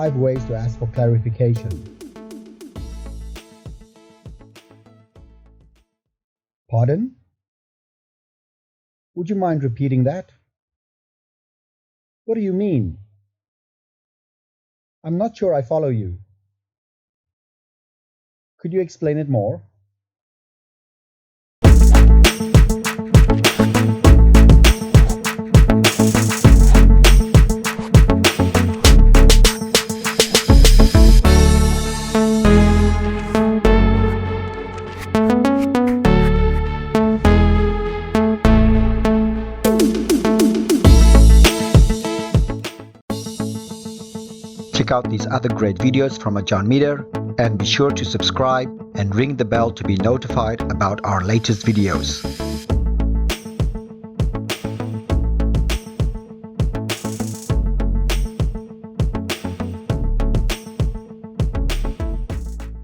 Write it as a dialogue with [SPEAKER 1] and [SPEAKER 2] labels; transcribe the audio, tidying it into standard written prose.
[SPEAKER 1] 5 ways to ask for clarification. Pardon? Would you mind repeating that? What do you mean? I'm not sure I follow you. Could you explain it more?
[SPEAKER 2] Check out these other great videos from Ajarn Mieder and be sure to subscribe and ring the bell to be notified about our latest videos.